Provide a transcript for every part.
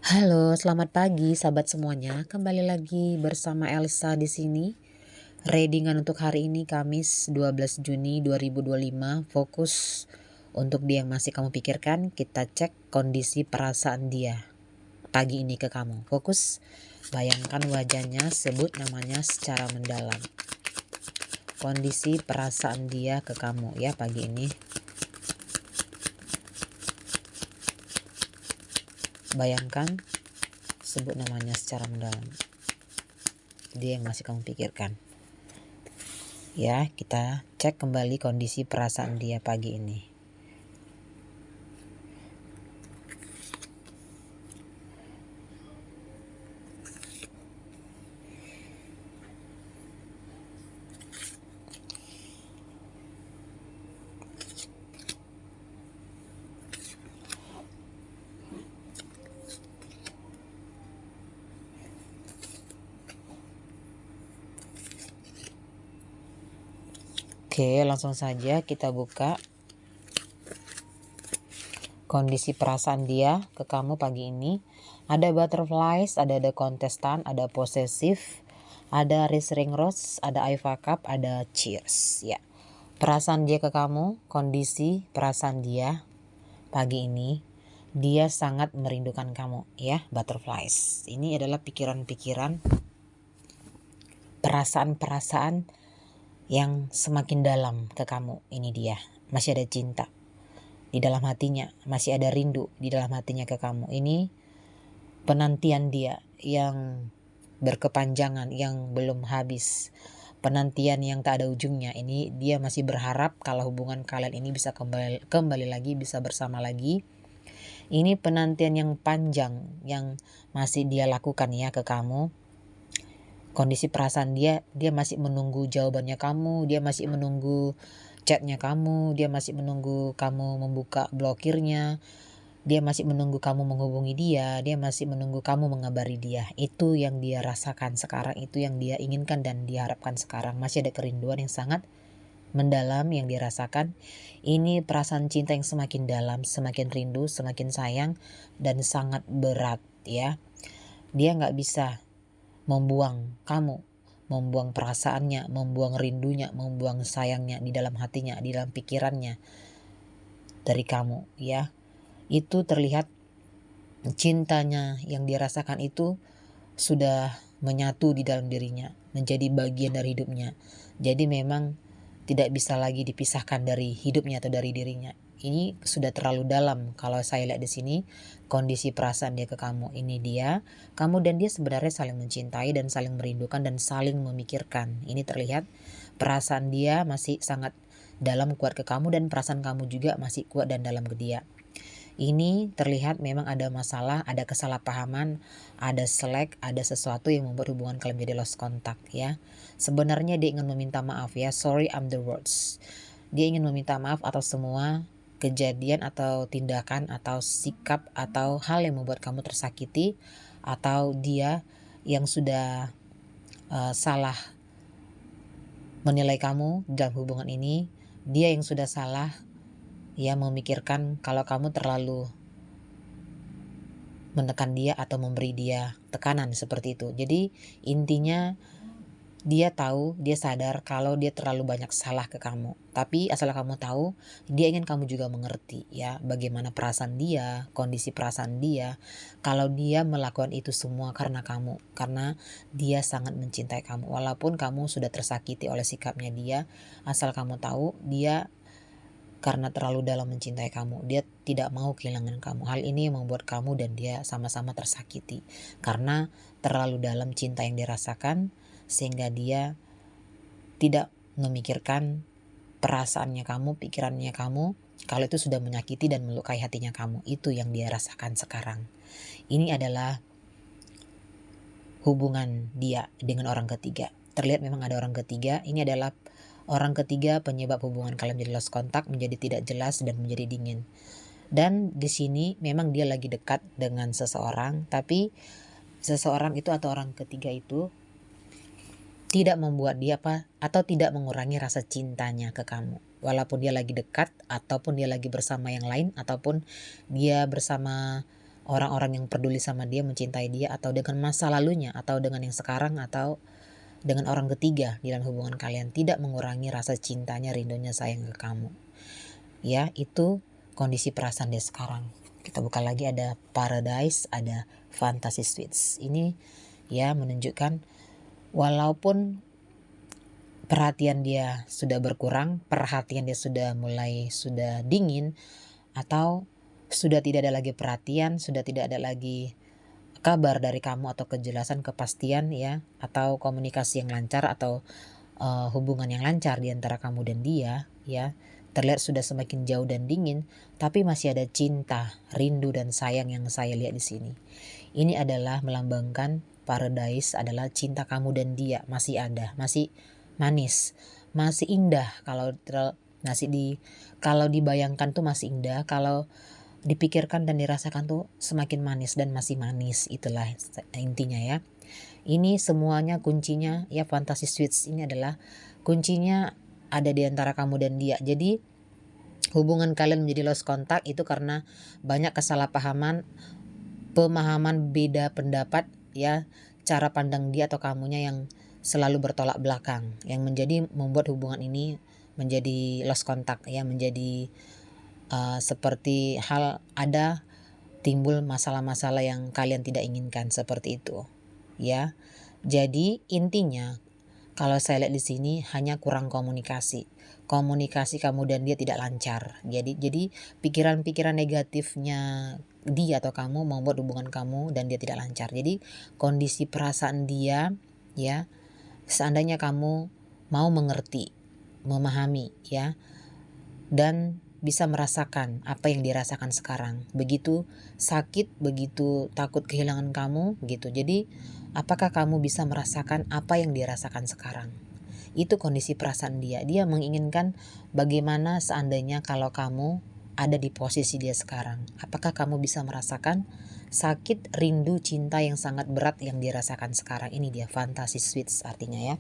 Halo, selamat pagi sahabat semuanya. Kembali lagi bersama Elsa di sini. Readingan untuk hari ini Kamis 12 Juni 2025. Fokus untuk dia yang masih kamu pikirkan, kita cek kondisi perasaan dia pagi ini ke kamu. Fokus, bayangkan wajahnya, sebut namanya secara mendalam. Kondisi perasaan dia ke kamu ya pagi ini. Bayangkan, sebut namanya secara mendalam. Dia yang masih kamu pikirkan. Ya, kita cek kembali kondisi perasaan dia pagi ini. Oke, langsung saja kita buka kondisi perasaan dia ke kamu pagi ini. Ada butterflies, ada the contestant, ada possessive, ada ring rose, ada I fuck up, ada cheers. Ya, perasaan dia ke kamu, kondisi perasaan dia pagi ini. Dia sangat merindukan kamu ya, butterflies. Ini adalah pikiran-pikiran, perasaan-perasaan yang semakin dalam ke kamu. Ini dia, masih ada cinta di dalam hatinya, masih ada rindu di dalam hatinya ke kamu. Ini penantian dia yang berkepanjangan, yang belum habis, penantian yang tak ada ujungnya. Ini dia masih berharap kalau hubungan kalian ini bisa kembali lagi, bisa bersama lagi. Ini penantian yang panjang yang masih dia lakukan ya ke kamu. Kondisi perasaan dia masih menunggu jawabannya kamu, dia masih menunggu chatnya kamu, dia masih menunggu kamu membuka blokirnya, dia masih menunggu kamu menghubungi dia masih menunggu kamu mengabari dia. Itu yang dia rasakan sekarang, itu yang dia inginkan dan diharapkan sekarang. Masih ada kerinduan yang sangat mendalam yang dirasakan. Ini perasaan cinta yang semakin dalam, semakin rindu, semakin sayang, dan sangat berat ya. Dia gak bisa membuang kamu, membuang perasaannya, membuang rindunya, membuang sayangnya di dalam hatinya, di dalam pikirannya dari kamu ya. Itu terlihat cintanya yang dirasakan itu sudah menyatu di dalam dirinya, menjadi bagian dari hidupnya. Jadi memang tidak bisa lagi dipisahkan dari hidupnya atau dari dirinya. Ini sudah terlalu dalam kalau saya lihat di sini kondisi perasaan dia ke kamu. Ini dia, kamu dan dia sebenarnya saling mencintai dan saling merindukan dan saling memikirkan. Ini terlihat perasaan dia masih sangat dalam kuat ke kamu dan perasaan kamu juga masih kuat dan dalam ke dia. Ini terlihat memang ada masalah, ada kesalahpahaman, ada selek, ada sesuatu yang membuat hubungan kalian menjadi lost contact ya. Sebenarnya dia ingin meminta maaf ya, sorry I'm the words. Dia ingin meminta maaf atas semua kejadian atau tindakan atau sikap atau hal yang membuat kamu tersakiti, atau dia yang sudah salah menilai kamu dalam hubungan ini. Dia yang sudah salah ya memikirkan kalau kamu terlalu menekan dia atau memberi dia tekanan seperti itu. Jadi intinya dia tahu, dia sadar kalau dia terlalu banyak salah ke kamu. Tapi asal kamu tahu, dia ingin kamu juga mengerti ya bagaimana perasaan dia, kondisi perasaan dia. Kalau dia melakukan itu semua karena kamu, karena dia sangat mencintai kamu. Walaupun kamu sudah tersakiti oleh sikapnya dia, asal kamu tahu dia karena terlalu dalam mencintai kamu, dia tidak mau kehilangan kamu. Hal ini yang membuat kamu dan dia sama-sama tersakiti karena terlalu dalam cinta yang dirasakan, sehingga dia tidak memikirkan perasaannya kamu, pikirannya kamu, kalau itu sudah menyakiti dan melukai hatinya kamu. Itu yang dia rasakan sekarang. Ini adalah hubungan dia dengan orang ketiga. Terlihat memang ada orang ketiga. Ini adalah orang ketiga penyebab hubungan kalian menjadi lost contact, menjadi tidak jelas dan menjadi dingin. Dan di sini memang dia lagi dekat dengan seseorang, tapi seseorang itu atau orang ketiga itu tidak membuat dia atau tidak mengurangi rasa cintanya ke kamu. Walaupun dia lagi dekat, ataupun dia lagi bersama yang lain, ataupun dia bersama orang-orang yang peduli sama dia, mencintai dia, atau dengan masa lalunya, atau dengan yang sekarang, atau dengan orang ketiga di dalam hubungan kalian, tidak mengurangi rasa cintanya, rindunya, sayang ke kamu. Ya, itu kondisi perasaan dia sekarang. Kita buka lagi, ada Paradise, ada Fantasy Suites. Ini ya menunjukkan walaupun perhatian dia sudah berkurang, perhatian dia sudah dingin, atau sudah tidak ada lagi perhatian, sudah tidak ada lagi kabar dari kamu, atau kejelasan, kepastian ya, atau komunikasi yang lancar, atau hubungan yang lancar di antara kamu dan dia ya, terlihat sudah semakin jauh dan dingin, tapi masih ada cinta, rindu, dan sayang yang saya lihat di sini. Ini adalah melambangkan Paradise adalah cinta kamu dan dia masih ada, masih manis, masih indah. Kalau dibayangkan tuh masih indah, kalau dipikirkan dan dirasakan tuh semakin manis dan masih manis. Itulah intinya ya. Ini semuanya kuncinya ya, Fantasy Suites ini adalah kuncinya ada di antara kamu dan dia. Jadi hubungan kalian menjadi lost contact itu karena banyak kesalahpahaman, pemahaman, beda pendapat ya, cara pandang dia atau kamunya yang selalu bertolak belakang, yang membuat hubungan ini menjadi lost contact ya, menjadi seperti ada timbul masalah-masalah yang kalian tidak inginkan, seperti itu ya. Jadi intinya kalau saya lihat di sini hanya kurang komunikasi kamu dan dia tidak lancar. Jadi pikiran-pikiran negatifnya dia atau kamu membuat hubungan kamu dan dia tidak lancar. Jadi kondisi perasaan dia ya, seandainya kamu mau mengerti, memahami ya, dan bisa merasakan apa yang dirasakan sekarang, begitu sakit, begitu takut kehilangan kamu gitu. Jadi apakah kamu bisa merasakan apa yang dirasakan sekarang? Itu kondisi perasaan dia. Dia menginginkan bagaimana seandainya kalau kamu ada di posisi dia sekarang. Apakah kamu bisa merasakan sakit, rindu, cinta yang sangat berat yang dirasakan sekarang? Ini dia Fantasy Suites artinya ya.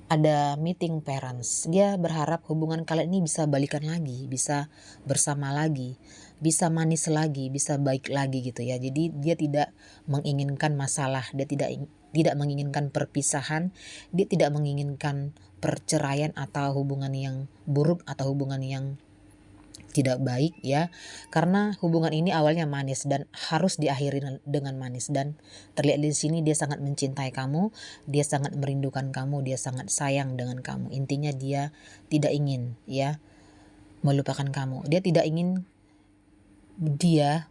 Ada meeting parents. Dia berharap hubungan kalian ini bisa balikan lagi, bisa bersama lagi, bisa manis lagi, bisa baik lagi gitu ya. Jadi dia tidak menginginkan masalah, dia tidak menginginkan perpisahan, dia tidak menginginkan perceraian atau hubungan yang buruk atau hubungan yang tidak baik ya, karena hubungan ini awalnya manis dan harus diakhiri dengan manis. Dan terlihat di sini dia sangat mencintai kamu, dia sangat merindukan kamu, dia sangat sayang dengan kamu. Intinya dia tidak ingin ya melupakan kamu, dia tidak ingin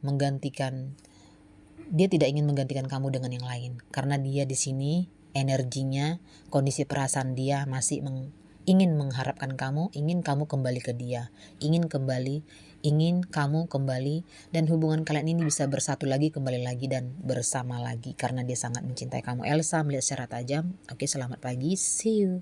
menggantikan kamu dengan yang lain, karena dia di sini energinya, kondisi perasaan dia masih ingin mengharapkan kamu, ingin kamu kembali ke dia, ingin kamu kembali, dan hubungan kalian ini bisa bersatu lagi, kembali lagi, dan bersama lagi, karena dia sangat mencintai kamu. Elsa melihat secara tajam. Oke, selamat pagi, see you.